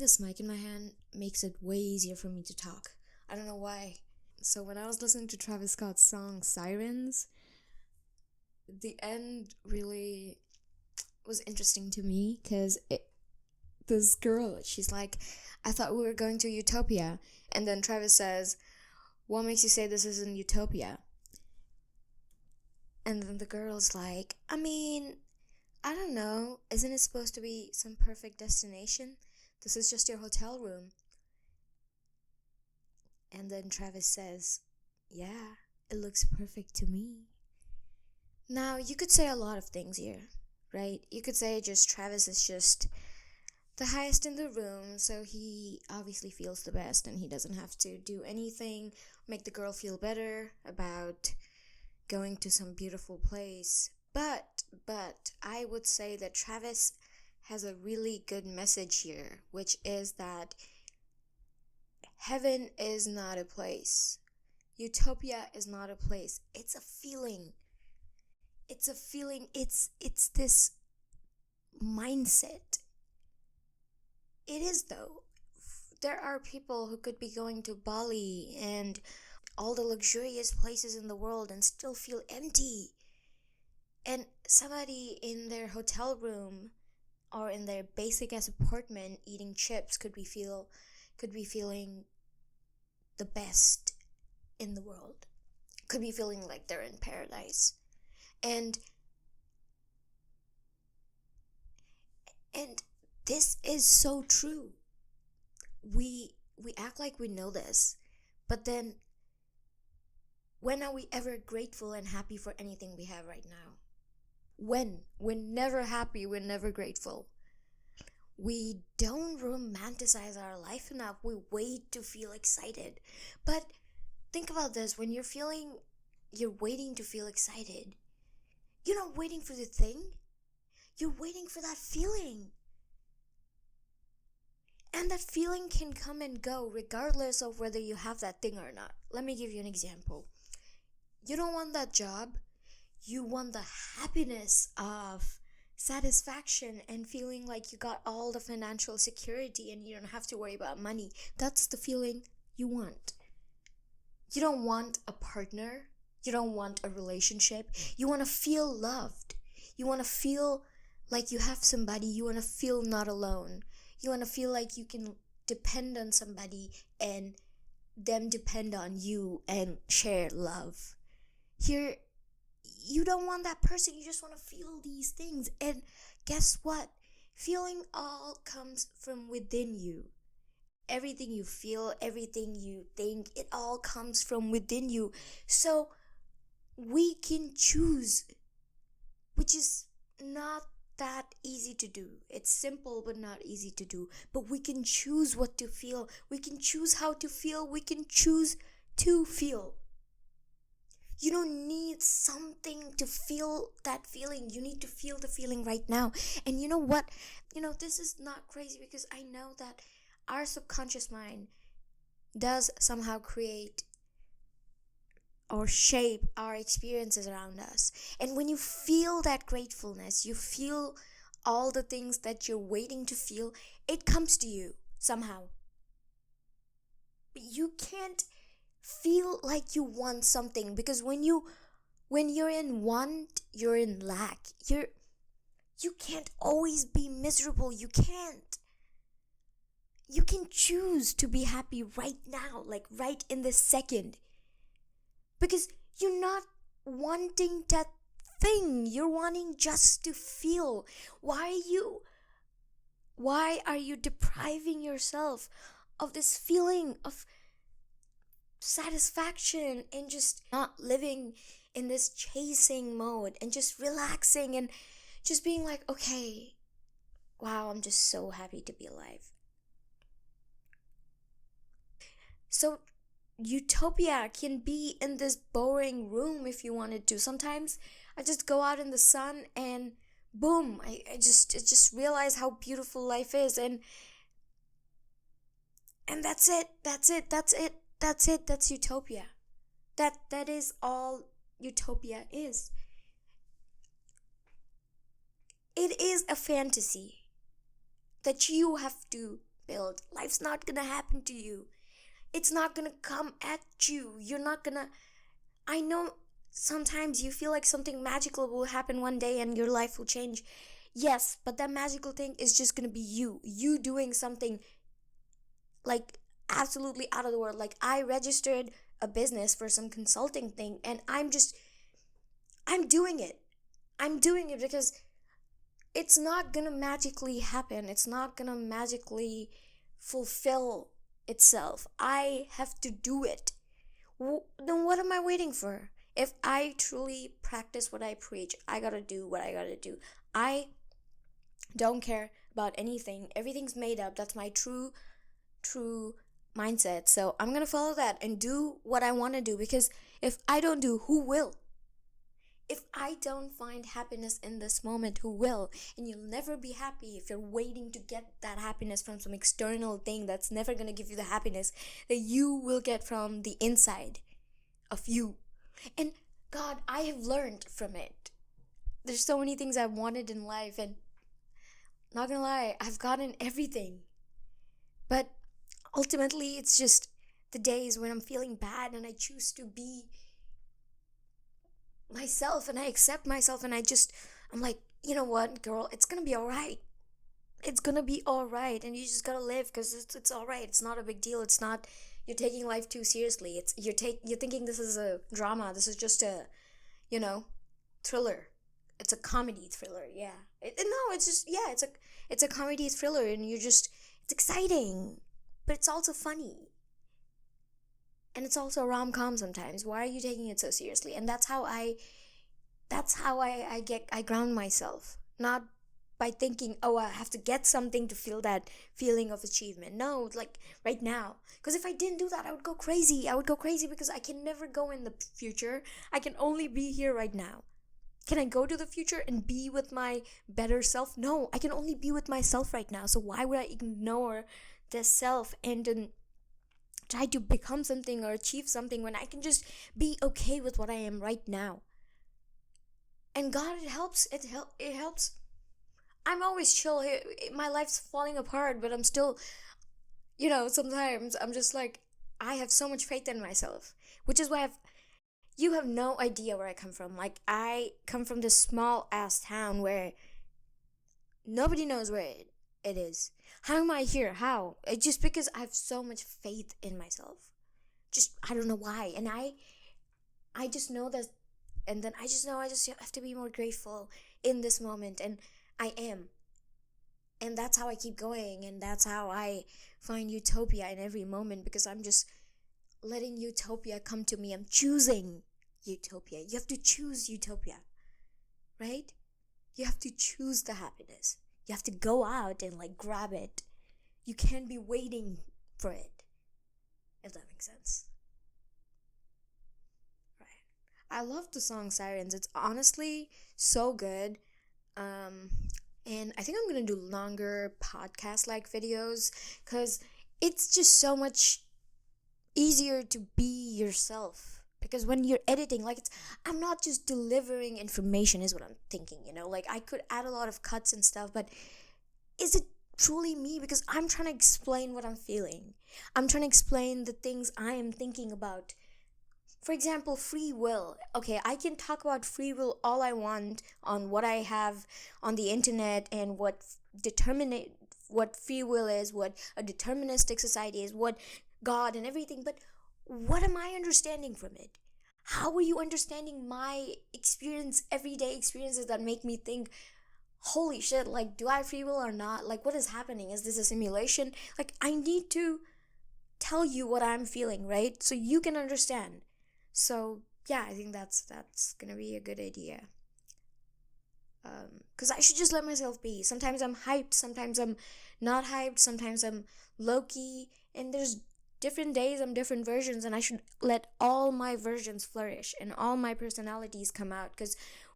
this mic in my hand makes it way easier for me to talk. I don't know why. So when I was listening to Travis Scott's song Sirens, the end really was interesting to me because this girl, she's like, I thought we were going to utopia. And then Travis says, what makes you say this isn't utopia? And then the girl's like, I don't know. Isn't it supposed to be some perfect destination? This is just your hotel room. And then Travis says, yeah, it looks perfect to me. Now, you could say a lot of things here, right? You could say just Travis is just the highest in the room, so he obviously feels the best and he doesn't have to do anything, make the girl feel better about going to some beautiful place. But I would say that Travis has a really good message here, which is that heaven is not a place. Utopia is not a place. It's a feeling. It's a feeling. It's this mindset. It is, though. There are people who could be going to Bali and all the luxurious places in the world and still feel empty. And somebody in their hotel room or in their basic ass apartment eating chips could be feeling the best in the world. Could be feeling like they're in paradise. And this is so true. We act like we know this, but then when are we ever grateful and happy for anything we have right now? When? We're never happy, we're never grateful. We don't romanticize our life enough. We wait to feel excited. But think about this, when you're waiting to feel excited, you're not waiting for the thing, you're waiting for that feeling. And that feeling can come and go regardless of whether you have that thing or not. Let me give you an example. You don't want that job. You want the happiness of satisfaction and feeling like you got all the financial security and you don't have to worry about money. That's the feeling you want. You don't want a partner. You don't want a relationship. You want to feel loved. You want to feel like you have somebody. You want to feel not alone. You want to feel like you can depend on somebody and them depend on you and share love. Here, you don't want that person. You just want to feel these things. And guess what? Feeling all comes from within you. Everything you feel, everything you think, it all comes from within you. So we can choose, which is not that easy to do. It's simple but not easy to do. But we can choose what to feel. We can choose how to feel. We can choose to feel. You don't need something to feel that feeling. You need to feel the feeling right now. And you know what? This is not crazy because I know that our subconscious mind does somehow create or shape our experiences around us. And when you feel that gratefulness, you feel all the things that you're waiting to feel, it comes to you somehow. But you can't feel like you want something, because when you're in want, you're in lack. You can't always be miserable. You can't. You can choose to be happy right now, like right in this second. Because you're not wanting that thing. You're wanting just to feel. Why are you depriving yourself of this feeling of satisfaction and just not living in this chasing mode and just relaxing and just being like, okay, wow, I'm just so happy to be alive. So utopia can be in this boring room if you wanted to. Sometimes I just go out in the sun and boom, I just realize how beautiful life is, and that's it. That's utopia. That is all utopia is. It is a fantasy that you have to build. Life's not gonna happen to you. It's not gonna come at you. You're not gonna. I know sometimes you feel like something magical will happen one day and your life will change. Yes, but that magical thing is just gonna be you. You doing something like absolutely out of the world. Like I registered a business for some consulting thing and I'm doing it. I'm doing it because it's not gonna magically happen. It's not gonna magically fulfill itself. I have to do it. Then what am I waiting for? If I truly practice what I preach, I gotta do what I gotta do. I don't care about anything. Everything's made up. That's my true mindset. So I'm gonna follow that and do what I wanna do because if I don't do, who will? If I don't find happiness in this moment, who will? And you'll never be happy if you're waiting to get that happiness from some external thing that's never gonna give you the happiness that you will get from the inside of you. And God, I have learned from it. There's so many things I've wanted in life, and not gonna lie, I've gotten everything. But ultimately, it's just the days when I'm feeling bad and I choose to be myself and I accept myself and I'm like, you know what, girl, it's gonna be alright. It's gonna be alright, and you just gotta live because it's alright. It's not a big deal. It's not you're taking life too seriously. You're thinking this is a drama. This is just a, you know, thriller. It's a comedy thriller. Yeah. No, it's just yeah. It's a comedy thriller, and it's exciting, but it's also funny. And it's also a rom-com sometimes. Why are you taking it so seriously? And I ground myself. Not by thinking, oh, I have to get something to feel that feeling of achievement. No, like right now. Because if I didn't do that, I would go crazy. I would go crazy because I can never go in the future. I can only be here right now. Can I go to the future and be with my better self? No, I can only be with myself right now. So why would I ignore the self and then try to become something or achieve something when I can just be okay with what I am right now? And God, it helps. It helps. I'm always chill. My life's falling apart, but I'm still, sometimes I'm just like, I have so much faith in myself, which is why you have no idea where I come from. Like, I come from this small ass town where nobody knows where it is. How am I here? How? It's just because I have so much faith in myself. Just, I don't know why. And I just know that, and then I just know I just have to be more grateful in this moment. And I am. And that's how I keep going. And that's how I find utopia in every moment, because I'm just letting utopia come to me. I'm choosing utopia. You have to choose utopia, right? You have to choose the happiness. You have to go out and like grab it. You can't be waiting for it, if that makes sense. Right. I love the song Sirens. It's honestly so good. And I think I'm gonna do longer podcast like videos because it's just so much easier to be yourself. Because when you're editing, like I'm not just delivering information, is what I'm thinking, like I could add a lot of cuts and stuff, but is it truly me? Because I'm trying to explain what I'm feeling. I'm trying to explain the things I am thinking about. For example, free will. Okay, I can talk about free will all I want on what I have on the internet and what free will is, what a deterministic society is, what God and everything, but what am I understanding from it? How are you understanding my everyday experiences that make me think, holy shit, like, do I have free will or not? Like, what is happening? Is this a simulation? Like, I need to tell you what I'm feeling, right? So you can understand. So yeah, I think that's gonna be a good idea. Because I should just let myself be. Sometimes I'm hyped, sometimes I'm not hyped, sometimes I'm low-key, and there's different days I'm different versions, and I should let all my versions flourish and all my personalities come out. Because